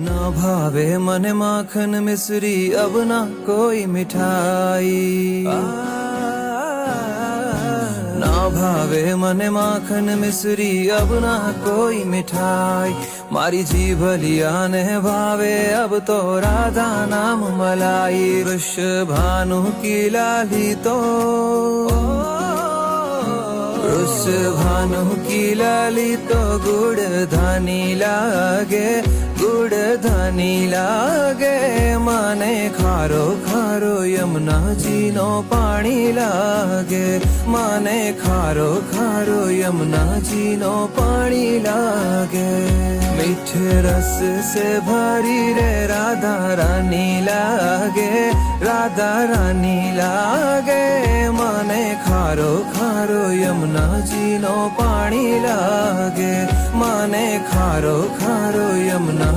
ना भावे मन माखन मिश्री अब ना कोई मिठाई ना भावे मन माखन मिश्री अब ना कोई मिठाई मारी जीभ लिया ने भावे अब तो राधा नाम मलाई वृषभानु की लाली तो वृषभानु की लाली तो गुड़धानी लागे गुड़धानी लागे माने खारो खारो यमुना जी नो पानी लागे माने खारो खारो यमुना जी नो पानी लागे मीठे रस से भरी रे राधा रानी लागे राधा रानी लागे माने खारो खारो यमुना जी नो पानी लागे माने खारो खारो यमुना